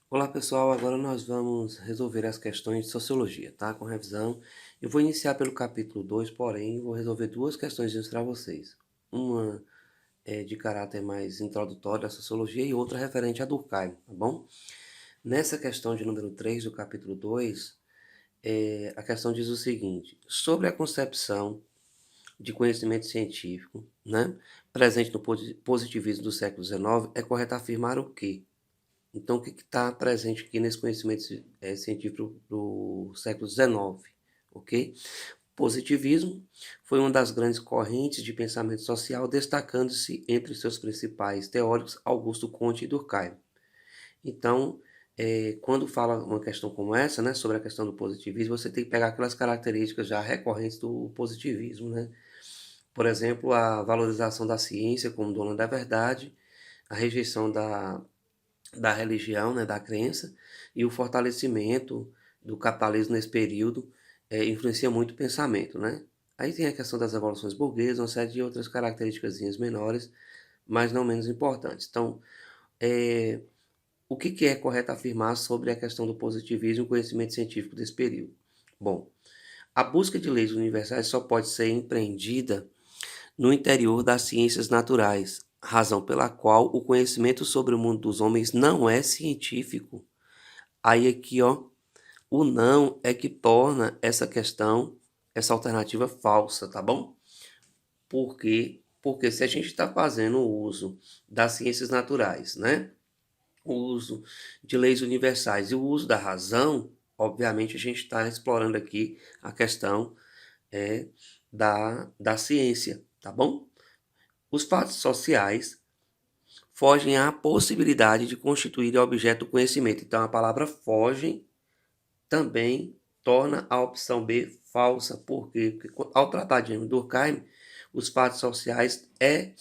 Olá pessoal, agora nós vamos resolver as questões de sociologia, tá? Com revisão. Eu vou iniciar pelo capítulo 2, porém vou resolver duas questões para vocês. Uma é de caráter mais introdutório à sociologia e outra referente a Durkheim, tá bom? Nessa questão de número 3 do capítulo 2, a questão diz o seguinte: sobre a concepção de conhecimento científico, né, presente no positivismo do século XIX, é correto afirmar o quê? Então, o que está presente aqui nesse conhecimento científico do século XIX, ok? Positivismo foi uma das grandes correntes de pensamento social, destacando-se entre seus principais teóricos Augusto Comte e Durkheim. Então, quando fala uma questão como essa, né, sobre a questão do positivismo, você tem que pegar aquelas características já recorrentes do positivismo, né? Por exemplo, a valorização da ciência como dona da verdade, a rejeição da religião, né, da crença, e o fortalecimento do capitalismo nesse período influencia muito o pensamento, né? Aí tem a questão das revoluções burguesas, uma série de outras características menores, mas não menos importantes. Então, é, o que é correto afirmar sobre a questão do positivismo e o conhecimento científico desse período? Bom, a busca de leis universais só pode ser empreendida no interior das ciências naturais, razão pela qual o conhecimento sobre o mundo dos homens não é científico. Aí aqui, ó, o não é que torna essa questão, essa alternativa falsa, tá bom? Por quê? Porque se a gente está fazendo o uso das ciências naturais, né? O uso de leis universais e o uso da razão, obviamente a gente está explorando aqui a questão é, da ciência, tá bom? Os fatos sociais fogem à possibilidade de constituir objeto do conhecimento. Então a palavra fogem também torna a opção B falsa, porque ao tratar de Durkheim, os fatos sociais é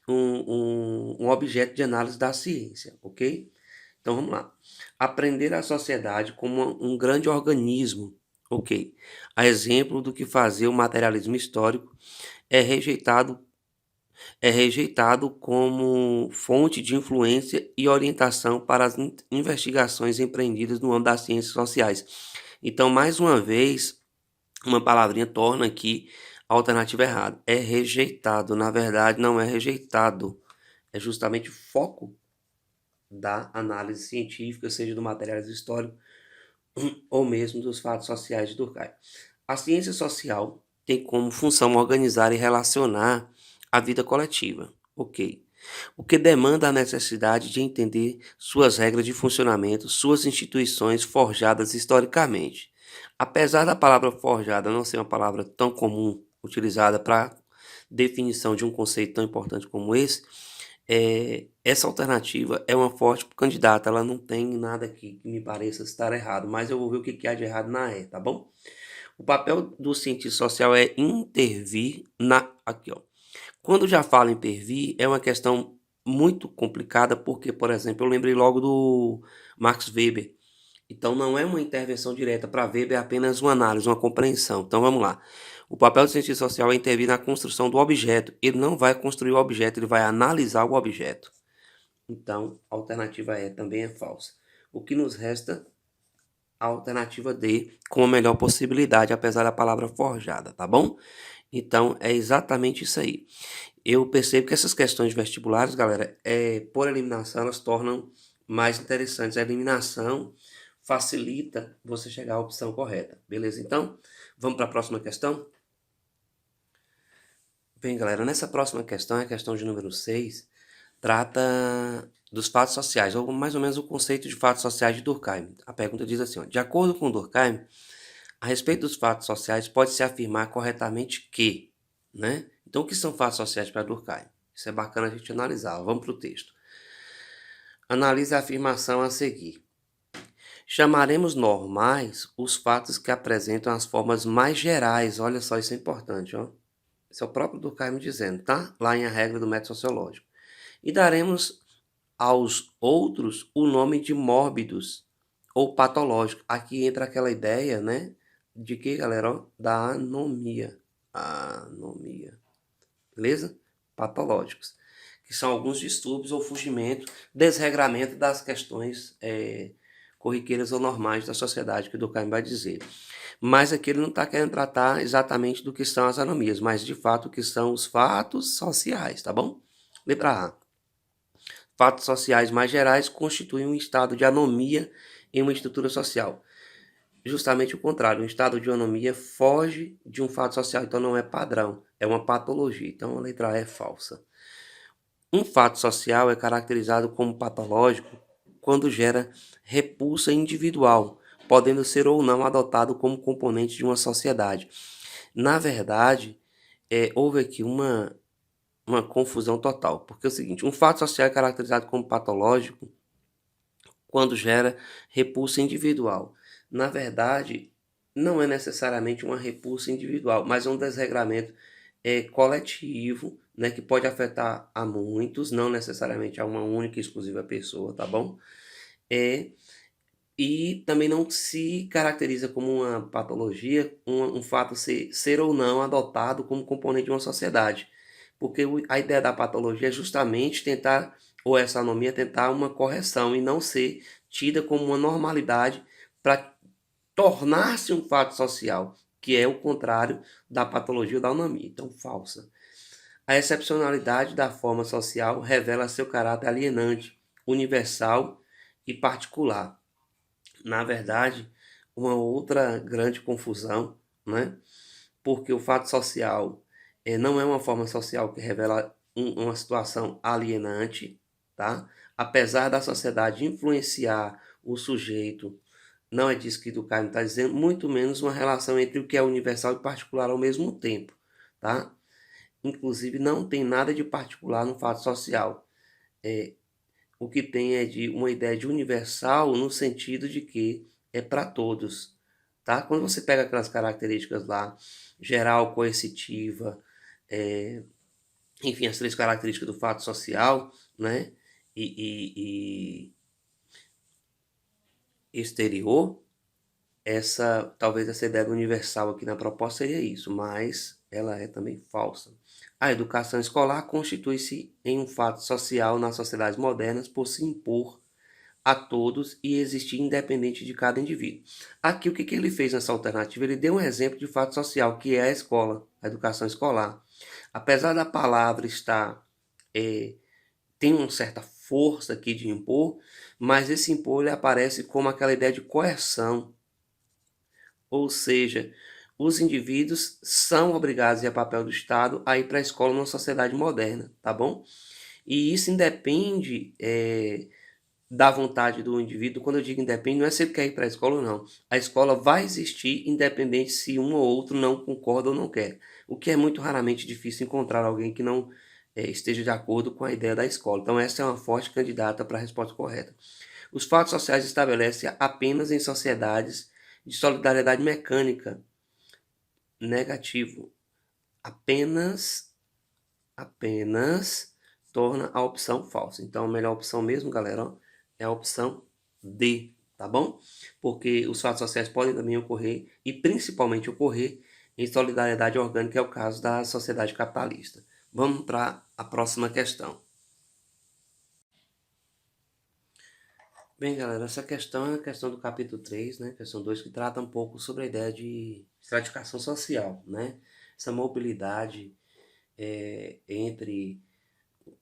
um objeto de análise da ciência, ok? Então vamos lá. Aprender a sociedade como um grande organismo, ok? A exemplo do que fazer o materialismo histórico é rejeitado é rejeitado como fonte de influência e orientação para as investigações empreendidas no âmbito das ciências sociais. Então, mais uma vez, uma palavrinha torna aqui a alternativa errada. É rejeitado. Na verdade, não é rejeitado. É justamente o foco da análise científica, seja do materialismo histórico ou mesmo dos fatos sociais de Durkheim. A ciência social tem como função organizar e relacionar a vida coletiva, ok? O que demanda a necessidade de entender suas regras de funcionamento, suas instituições forjadas historicamente. Apesar da palavra forjada não ser uma palavra tão comum utilizada para definição de um conceito tão importante como esse, essa alternativa é uma forte candidata, ela não tem nada aqui que me pareça estar errado, mas eu vou ver o que há de errado na E, tá bom? O papel do cientista social é intervir na... Aqui, ó. Quando já falo em intervir, é uma questão muito complicada, porque, por exemplo, eu lembrei logo do Max Weber. Então, não é uma intervenção direta. Para Weber, é apenas uma análise, uma compreensão. Então, vamos lá. O papel do cientista social é intervir na construção do objeto. Ele não vai construir o objeto, ele vai analisar o objeto. Então, a alternativa E também é falsa. O que nos resta? A alternativa D com a melhor possibilidade, apesar da palavra forjada, tá bom? Então, é exatamente isso aí. Eu percebo que essas questões vestibulares, galera, por eliminação, elas tornam mais interessantes. A eliminação facilita você chegar à opção correta. Beleza? Então, vamos para a próxima questão? Bem, galera, nessa próxima questão, a questão de número 6, trata dos fatos sociais, ou mais ou menos o conceito de fatos sociais de Durkheim. A pergunta diz assim, ó, de acordo com Durkheim, a respeito dos fatos sociais, pode-se afirmar corretamente que, né? Então, o que são fatos sociais para Durkheim? Isso é bacana a gente analisar. Vamos para o texto. Analise a afirmação a seguir. Chamaremos normais os fatos que apresentam as formas mais gerais. Olha só, isso é importante, ó. Esse é o próprio Durkheim dizendo, tá? Lá em A Regra do Método Sociológico. E daremos aos outros o nome de mórbidos ou patológicos. Aqui entra aquela ideia, né? De que, galera, ó, da anomia. Anomia. Beleza? Patológicos. Que são alguns distúrbios ou fugimento, desregramento das questões corriqueiras ou normais da sociedade, que o Durkheim vai dizer. Mas aqui ele não está querendo tratar exatamente do que são as anomias, mas de fato o que são os fatos sociais, tá bom? Letra A. Fatos sociais mais gerais constituem um estado de anomia em uma estrutura social. Justamente o contrário, um estado de anomia foge de um fato social, então não é padrão, é uma patologia. Então a letra A é falsa. Um fato social é caracterizado como patológico quando gera repulsa individual, podendo ser ou não adotado como componente de uma sociedade. Na verdade, houve aqui uma confusão total, porque é o seguinte, um fato social é caracterizado como patológico quando gera repulsa individual. Na verdade, não é necessariamente uma repulsa individual, mas é um desregramento coletivo, né, que pode afetar a muitos, não necessariamente a uma única e exclusiva pessoa, tá bom? E também não se caracteriza como uma patologia, um fato ser ou não adotado como componente de uma sociedade. Porque a ideia da patologia é justamente tentar, ou essa anomia, tentar uma correção e não ser tida como uma normalidade para tornar-se um fato social, que é o contrário da patologia ou da anomia. Então, falsa. A excepcionalidade da forma social revela seu caráter alienante, universal e particular. Na verdade, uma outra grande confusão, né? Porque o fato social não é uma forma social que revela uma situação alienante, tá? Apesar da sociedade influenciar o sujeito, não é disso que Durkheim está dizendo, muito menos uma relação entre o que é universal e particular ao mesmo tempo, tá? Inclusive, não tem nada de particular no fato social. O que tem é de uma ideia de universal no sentido de que é para todos, tá? Quando você pega aquelas características lá, geral, coercitiva, é, enfim, as três características do fato social, né? E exterior, talvez essa ideia do universal aqui na proposta seria isso, mas ela é também falsa. A educação escolar constitui-se em um fato social nas sociedades modernas por se impor a todos e existir independente de cada indivíduo. Aqui o que ele fez nessa alternativa? Ele deu um exemplo de fato social, que é a escola, a educação escolar. Apesar da palavra estar tem uma certa força aqui de impor, mas esse impor ele aparece como aquela ideia de coerção, ou seja, os indivíduos são obrigados, e é papel do Estado, a ir para a escola numa sociedade moderna, tá bom? E isso independe da vontade do indivíduo. Quando eu digo independe, não é se ele quer ir para a escola ou não. A escola vai existir independente se um ou outro não concorda ou não quer. O que é muito raramente difícil encontrar alguém que não esteja de acordo com a ideia da escola. Então essa é uma forte candidata para a resposta correta. Os fatos sociais estabelecem apenas em sociedades de solidariedade mecânica. Negativo. Apenas torna a opção falsa. Então a melhor opção mesmo, galera, ó, é a opção D, tá bom? Porque os fatos sociais podem também ocorrer, e principalmente ocorrer, em solidariedade orgânica, é o caso da sociedade capitalista. Vamos para a próxima questão. Bem, galera, essa questão é a questão do capítulo 3, né? Questão 2, que trata um pouco sobre a ideia de estratificação social, né? Essa mobilidade entre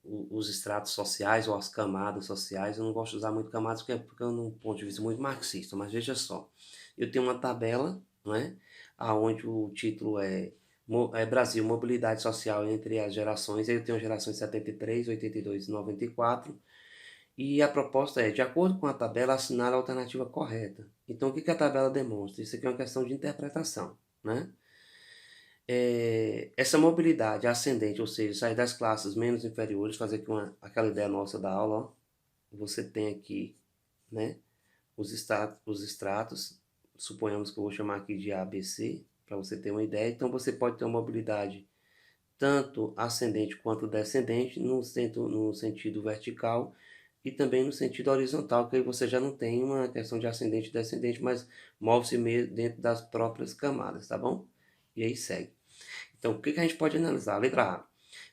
os estratos sociais ou as camadas sociais. Eu não gosto de usar muito camadas porque é um ponto de vista muito marxista, mas veja só. Eu tenho uma tabela, né, onde o título é Brasil, mobilidade social entre as gerações. Aí eu tenho a geração de 73, 82 e 94. E a proposta é, de acordo com a tabela, assinar a alternativa correta. Então, o que a tabela demonstra? Isso aqui é uma questão de interpretação, né? Essa mobilidade ascendente, ou seja, sair das classes menos inferiores, fazer aqui aquela ideia nossa da aula, ó. Você tem aqui, né, os estratos, suponhamos que eu vou chamar aqui de A, B, C, para você ter uma ideia. Então você pode ter uma mobilidade tanto ascendente quanto descendente, no sentido vertical e também no sentido horizontal, que aí você já não tem uma questão de ascendente e descendente, mas move-se dentro das próprias camadas, tá bom? E aí segue. Então, o que a gente pode analisar? Letra A.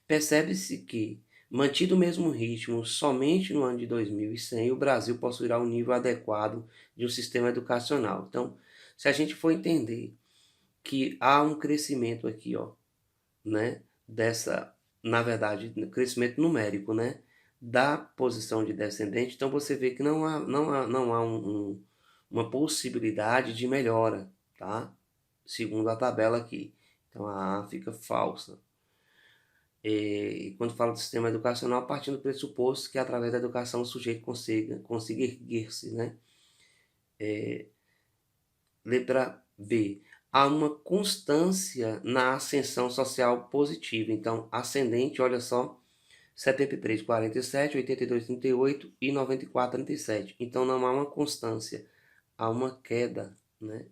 Percebe-se que Mantido o mesmo ritmo, somente no ano de 2100 o Brasil possuirá um nível adequado de um sistema educacional. Então, se a gente for entender que há um crescimento aqui, ó, né, dessa, na verdade, crescimento numérico, né, da posição de descendente, então você vê que não há uma possibilidade de melhora, tá? Segundo a tabela aqui. Então a A fica falsa. E quando fala do sistema educacional, partindo do pressuposto que através da educação o sujeito consiga erguer-se, né? Letra B. Há uma constância na ascensão social positiva. Então, ascendente, olha só, 73, 47, 82, 38 e 94, 37. Então, não há uma constância, há uma queda, né?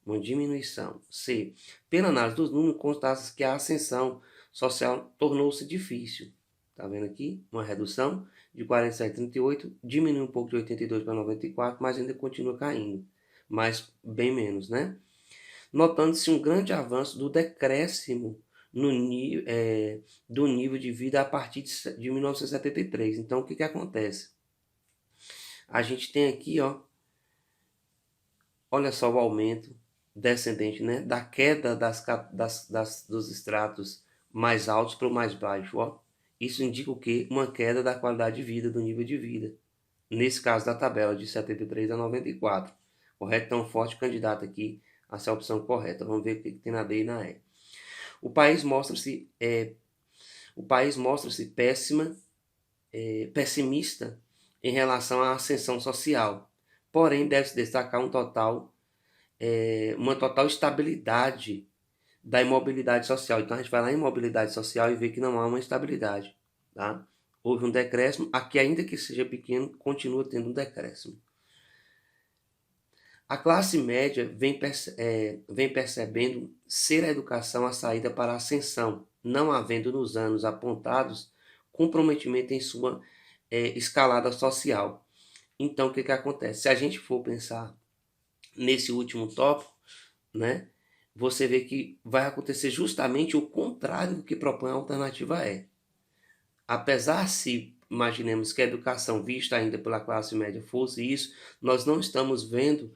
Uma diminuição. C. Pela análise dos números, constata que a ascensão social tornou-se difícil. Tá vendo aqui? Uma redução de 47 a 38, diminui um pouco de 82 para 94, mas ainda continua caindo. Mas bem menos, né? Notando-se um grande avanço do decréscimo no do nível de vida a partir de 1973. Então, o que, que acontece? A gente tem aqui, ó, olha só o aumento descendente, né? Da queda dos estratos mais altos para o mais baixo, ó. Isso indica o quê? Uma queda da qualidade de vida, do nível de vida. Nesse caso da tabela, de 73 a 94. Correto? Então, forte candidato aqui a ser a opção correta. Vamos ver o que tem na D e na E. O país mostra-se pessimista em relação à ascensão social. Porém, deve-se destacar uma total estabilidade da imobilidade social. Então, a gente vai lá em imobilidade social e vê que não há uma estabilidade. Tá? Houve um decréscimo, aqui ainda que seja pequeno, continua tendo um decréscimo. A classe média vem percebendo ser a educação a saída para a ascensão, não havendo nos anos apontados comprometimento em sua escalada social. Então, o que, que acontece? Se a gente for pensar nesse último tópico, né, você vê que vai acontecer justamente o contrário do que propõe a alternativa E. Apesar se imaginemos que a educação vista ainda pela classe média fosse isso, nós não estamos vendo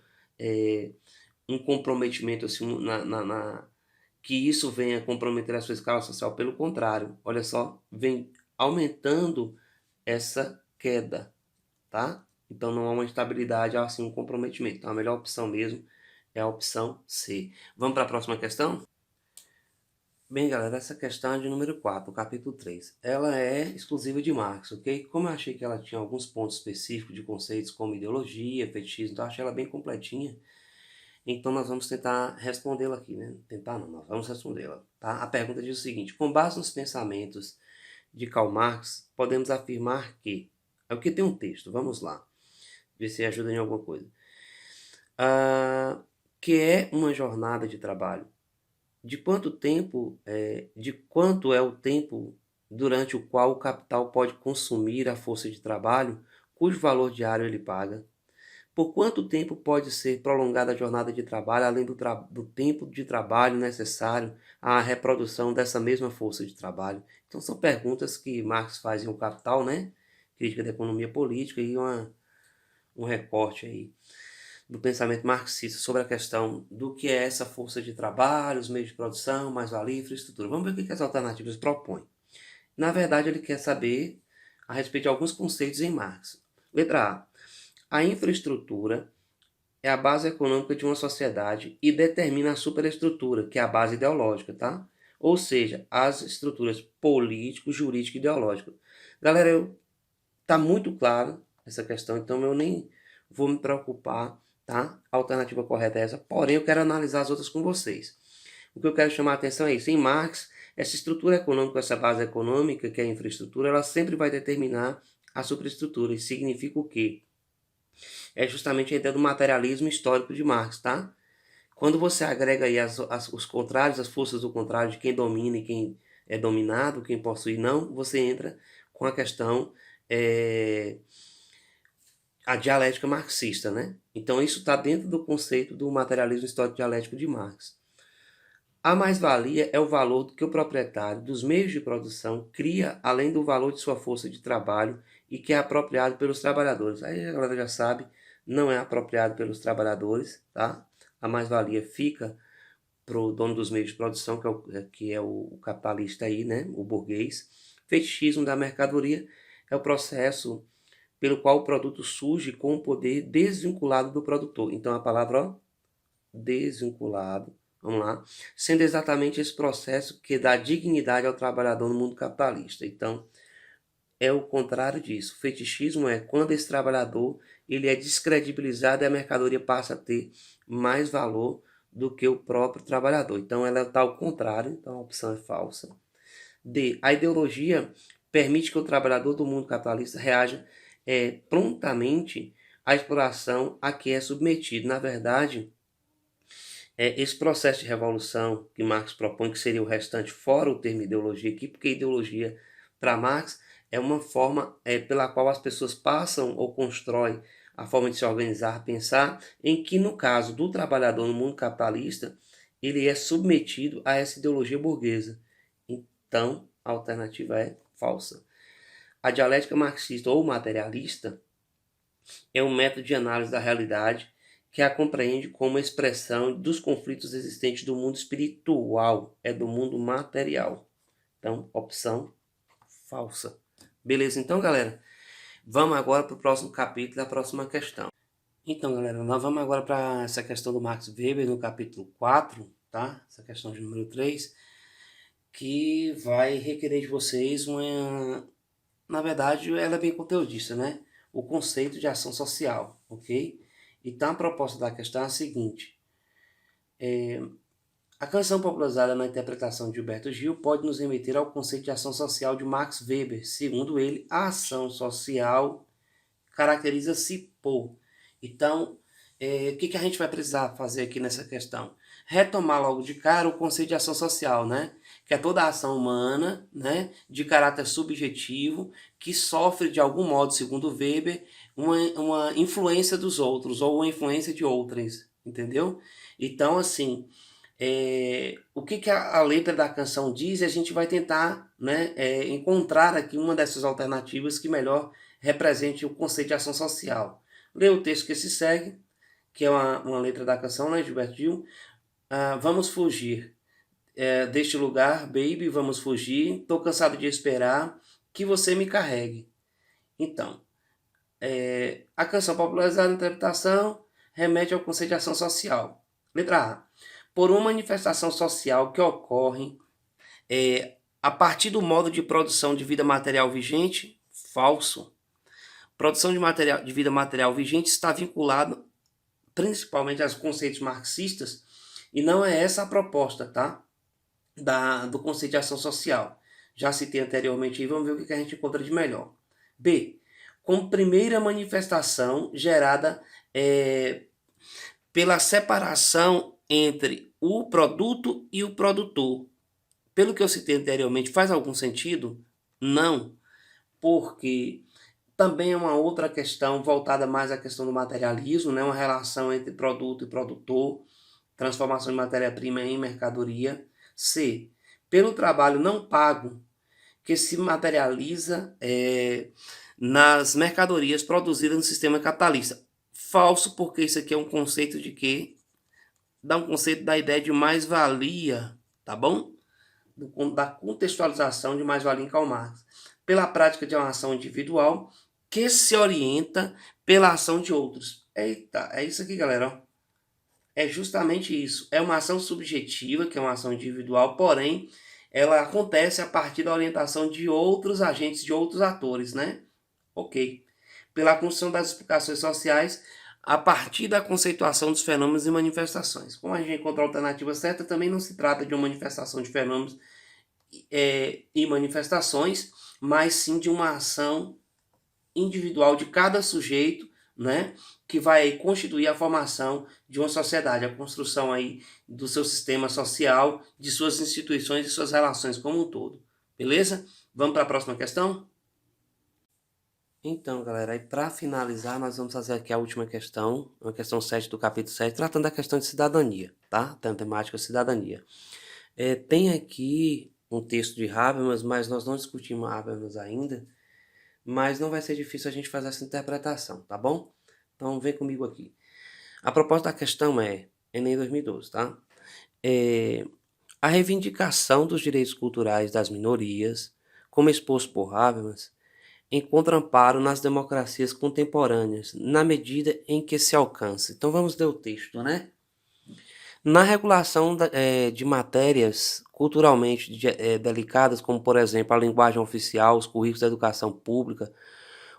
um comprometimento assim, que isso venha comprometer a sua escala social. Pelo contrário, olha só, vem aumentando essa queda, tá? Então não há uma estabilidade, há assim um comprometimento. Então a melhor opção mesmo é a opção C. Vamos para a próxima questão? Bem, galera, essa questão é de número 4, capítulo 3. Ela é exclusiva de Marx, ok? Como eu achei que ela tinha alguns pontos específicos de conceitos como ideologia, fetichismo, então eu achei ela bem completinha. Então nós vamos tentar respondê-la aqui, né? Tentar não, nós vamos respondê-la, tá? A pergunta diz o seguinte: com base nos pensamentos de Karl Marx, podemos afirmar que... É o que tem um texto, vamos lá, ver se ajuda em alguma coisa. Que é uma jornada de trabalho. De quanto é o tempo durante o qual o capital pode consumir a força de trabalho, cujo valor diário ele paga? Por quanto tempo pode ser prolongada a jornada de trabalho, além do tempo de trabalho necessário à reprodução dessa mesma força de trabalho? Então, são perguntas que Marx faz em O Capital, né? Crítica da economia política e um recorte aí do pensamento marxista sobre a questão do que é essa força de trabalho, os meios de produção, mais-valia e infraestrutura. Vamos ver o que as alternativas propõem. Na verdade, ele quer saber a respeito de alguns conceitos em Marx. Letra A. A infraestrutura é a base econômica de uma sociedade e determina a superestrutura, que é a base ideológica, tá? Ou seja, as estruturas político, jurídico e ideológico. Galera, tá muito claro essa questão, então eu nem vou me preocupar, tá? A alternativa correta é essa, porém eu quero analisar as outras com vocês. O que eu quero chamar a atenção é isso. Em Marx, essa estrutura econômica, essa base econômica, que é a infraestrutura, ela sempre vai determinar a superestrutura. Isso significa o quê? É justamente a ideia do materialismo histórico de Marx, tá? Quando você agrega aí os contrários, as forças do contrário, de quem domina e quem é dominado, quem possui não, você entra com a questão, a dialética marxista, né? Então isso está dentro do conceito do materialismo histórico dialético de Marx. A mais-valia é o valor que o proprietário dos meios de produção cria além do valor de sua força de trabalho e que é apropriado pelos trabalhadores. Aí a galera já sabe, não é apropriado pelos trabalhadores, tá? A mais-valia fica para o dono dos meios de produção, que é o capitalista aí, né? O burguês. Fetichismo da mercadoria é o processo pelo qual o produto surge com o poder desvinculado do produtor. Então a palavra, ó, desvinculado, vamos lá, sendo exatamente esse processo que dá dignidade ao trabalhador no mundo capitalista. Então, é o contrário disso. O fetichismo é quando esse trabalhador ele é descredibilizado e a mercadoria passa a ter mais valor do que o próprio trabalhador. Então, ela está ao contrário, então a opção é falsa. D. A ideologia permite que o trabalhador do mundo capitalista reaja prontamente à exploração a que é submetido. Na verdade, esse processo de revolução que Marx propõe, que seria o restante fora o termo ideologia aqui, porque ideologia para Marx é uma forma pela qual as pessoas passam ou constroem a forma de se organizar, pensar, em que no caso do trabalhador no mundo capitalista, ele é submetido a essa ideologia burguesa. Então, a alternativa é falsa. A dialética marxista ou materialista é um método de análise da realidade que a compreende como expressão dos conflitos existentes do mundo espiritual, é do mundo material. Então, opção falsa. Beleza, então, galera, vamos agora para o próximo capítulo, da próxima questão. Então, galera, nós vamos agora para essa questão do Max Weber no capítulo 4, tá? Essa questão de número 3, que vai requerer de vocês uma... Na verdade, ela é bem conteudista, né? O conceito de ação social, ok? Então, a proposta da questão é a seguinte. A canção popularizada na interpretação de Gilberto Gil pode nos remeter ao conceito de ação social de Max Weber. Segundo ele, a ação social caracteriza-se por... Então, o que a gente vai precisar fazer aqui nessa questão? Retomar logo de cara o conceito de ação social, né? Que é toda a ação humana, né, de caráter subjetivo, que sofre de algum modo, segundo Weber, uma influência dos outros ou uma influência de outras, entendeu? Então, assim, o que a letra da canção diz, a gente vai tentar, né, encontrar aqui uma dessas alternativas que melhor represente o conceito de ação social. Lê o texto que se segue, que é uma letra da canção, né, Gilberto Gil. Vamos fugir deste lugar, baby, vamos fugir. Tô cansado de esperar que você me carregue. Então, a canção popularizada na interpretação remete ao conceito de ação social. Letra A. Por uma manifestação social que ocorre a partir do modo de produção de vida material vigente, falso. Produção de vida material vigente está vinculado principalmente aos conceitos marxistas e não é essa a proposta, tá? Do conceito de ação social. Já citei anteriormente e vamos ver o que a gente encontra de melhor. B. Como primeira manifestação gerada pela separação entre o produto e o produtor. Pelo que eu citei anteriormente, faz algum sentido? Não, porque também é uma outra questão voltada mais à questão do materialismo, né? Uma relação entre produto e produtor, transformação de matéria-prima em mercadoria. C. Pelo trabalho não pago que se materializa nas mercadorias produzidas no sistema capitalista. Falso, porque isso aqui é um conceito de quê? Dá um conceito da ideia de mais-valia, tá bom? Da contextualização de mais-valia em Karl Marx. Pela prática de uma ação individual que se orienta pela ação de outros. Eita, é isso aqui, galera. É justamente isso. É uma ação subjetiva, que é uma ação individual, porém, ela acontece a partir da orientação de outros agentes, de outros atores, né? Ok. Pela construção das explicações sociais, a partir da conceituação dos fenômenos e manifestações. Como a gente encontra a alternativa certa, também não se trata de uma manifestação de fenômenos e manifestações, mas sim de uma ação individual de cada sujeito, né, que vai constituir a formação de uma sociedade, a construção aí do seu sistema social, de suas instituições e suas relações como um todo. Beleza? Vamos para a próxima questão? Então, galera, aí para finalizar, nós vamos fazer aqui a última questão, a questão 7 do capítulo 7, tratando da questão de cidadania, tá? Tem a temática cidadania. Tem aqui um texto de Habermas, mas nós não discutimos Habermas ainda, mas não vai ser difícil a gente fazer essa interpretação, tá bom? Então vem comigo aqui. A proposta da questão é Enem 2012, tá? A reivindicação dos direitos culturais das minorias, como exposto por Habermas, encontra amparo nas democracias contemporâneas, na medida em que se alcança. Então vamos ler o texto, né? Na regulação de matérias culturalmente delicadas, como por exemplo a linguagem oficial, os currículos da educação pública,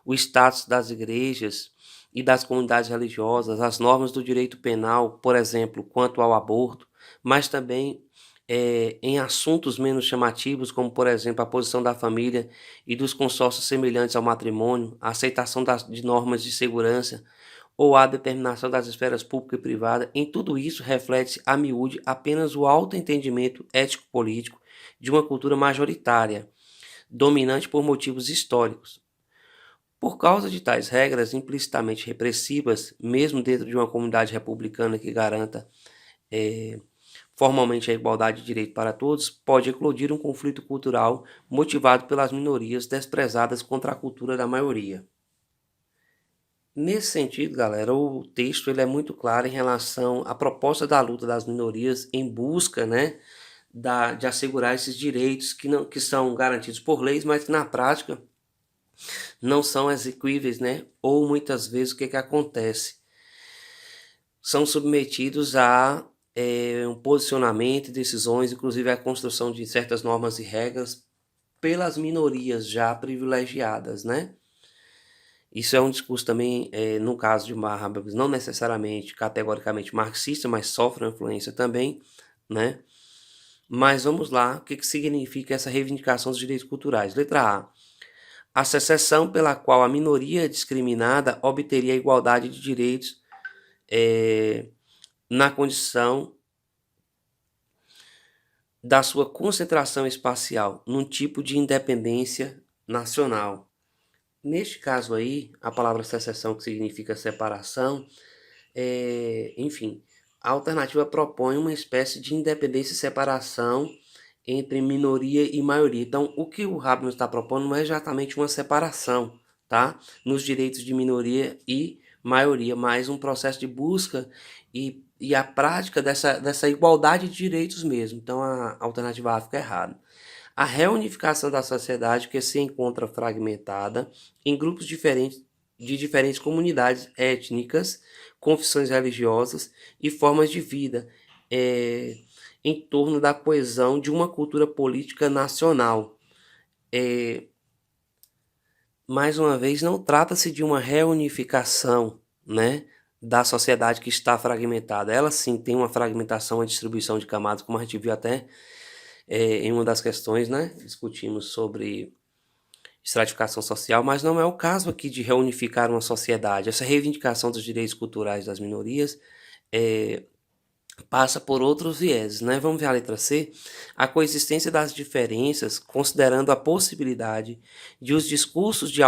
o status das igrejas e das comunidades religiosas, as normas do direito penal, por exemplo, quanto ao aborto, mas também em assuntos menos chamativos, como por exemplo a posição da família e dos consórcios semelhantes ao matrimônio, a aceitação de normas de segurança ou a determinação das esferas pública e privada, em tudo isso reflete-se a miúde apenas o autoentendimento ético-político de uma cultura majoritária, dominante por motivos históricos. Por causa de tais regras implicitamente repressivas, mesmo dentro de uma comunidade republicana que garanta formalmente a igualdade de direito para todos, pode eclodir um conflito cultural motivado pelas minorias desprezadas contra a cultura da maioria. Nesse sentido, galera, o texto ele é muito claro em relação à proposta da luta das minorias em busca, né, de assegurar esses direitos que são garantidos por leis, mas que na prática não são execuíveis, né? Ou muitas vezes o que acontece? São submetidos a um posicionamento e decisões, inclusive a construção de certas normas e regras pelas minorias já privilegiadas, né? Isso é um discurso também, no caso de Habermas, não necessariamente categoricamente marxista, mas sofre uma influência também, né? Mas vamos lá, o que significa essa reivindicação dos direitos culturais? Letra A. A secessão pela qual a minoria discriminada obteria a igualdade de direitos na condição da sua concentração espacial, num tipo de independência nacional. Neste caso aí, a palavra secessão, que significa separação, enfim, a alternativa propõe uma espécie de independência e separação entre minoria e maioria. Então, o que o Habermas está propondo não é exatamente uma separação, tá? Nos direitos de minoria e maioria, mas um processo de busca e a prática dessa igualdade de direitos mesmo. Então, a alternativa A fica errada. A reunificação da sociedade que se encontra fragmentada em grupos diferentes de diferentes comunidades étnicas, confissões religiosas e formas de vida, em torno da coesão de uma cultura política nacional. Mais uma vez, não trata-se de uma reunificação, né, da sociedade que está fragmentada. Ela sim tem uma fragmentação, a distribuição de camadas, como a gente viu até em uma das questões, né, discutimos sobre estratificação social, mas não é o caso aqui de reunificar uma sociedade. Essa reivindicação dos direitos culturais das minorias passa por outros vieses, né? Vamos ver a letra C. A coexistência das diferenças, considerando a possibilidade de os discursos de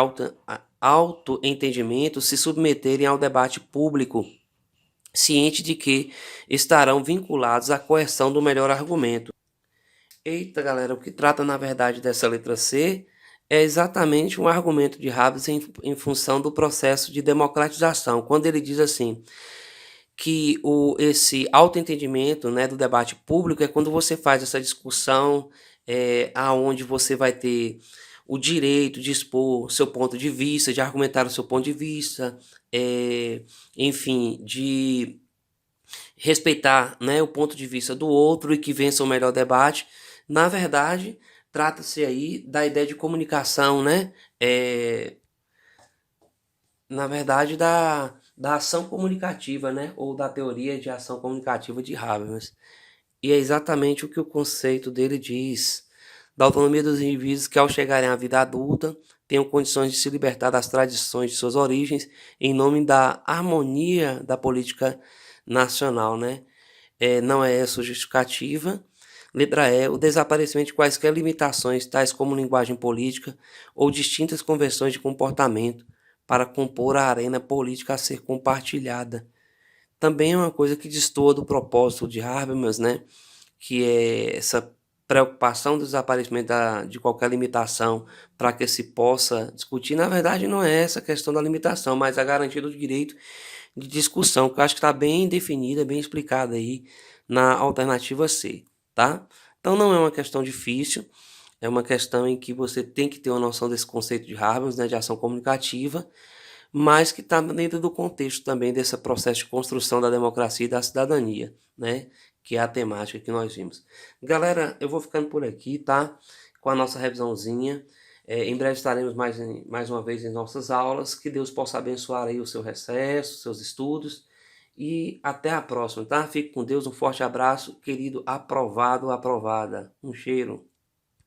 autoentendimento se submeterem ao debate público, ciente de que estarão vinculados à coerção do melhor argumento. Eita, galera, o que trata na verdade dessa letra C é exatamente um argumento de Habermas em função do processo de democratização, quando ele diz assim, que esse autoentendimento, né, do debate público é quando você faz essa discussão aonde você vai ter o direito de expor o seu ponto de vista, de argumentar o seu ponto de vista, enfim, de respeitar, né, o ponto de vista do outro e que vença o melhor debate. Na verdade, trata-se aí da ideia de comunicação, né? Na verdade, da ação comunicativa, né? Ou da teoria de ação comunicativa de Habermas. E é exatamente o que o conceito dele diz, da autonomia dos indivíduos que, ao chegarem à vida adulta, tenham condições de se libertar das tradições de suas origens em nome da harmonia da política nacional, né? Não é essa justificativa. Letra E, o desaparecimento de quaisquer limitações, tais como linguagem política ou distintas convenções de comportamento, para compor a arena política a ser compartilhada. Também é uma coisa que destoa do propósito de Habermas, né? que é essa preocupação do desaparecimento de qualquer limitação para que se possa discutir, na verdade não é essa questão da limitação, mas a garantia do direito de discussão, que eu acho que está bem definida, bem explicada aí na alternativa C, tá? Então não é uma questão difícil, é uma questão em que você tem que ter uma noção desse conceito de Habermas, né, de ação comunicativa, mas que está dentro do contexto também desse processo de construção da democracia e da cidadania, né? Que é a temática que nós vimos. Galera, eu vou ficando por aqui, tá? Com a nossa revisãozinha. Em breve estaremos mais uma vez em nossas aulas. Que Deus possa abençoar aí o seu recesso, seus estudos. E até a próxima, tá? Fique com Deus, um forte abraço, querido aprovado, aprovada. Um cheiro.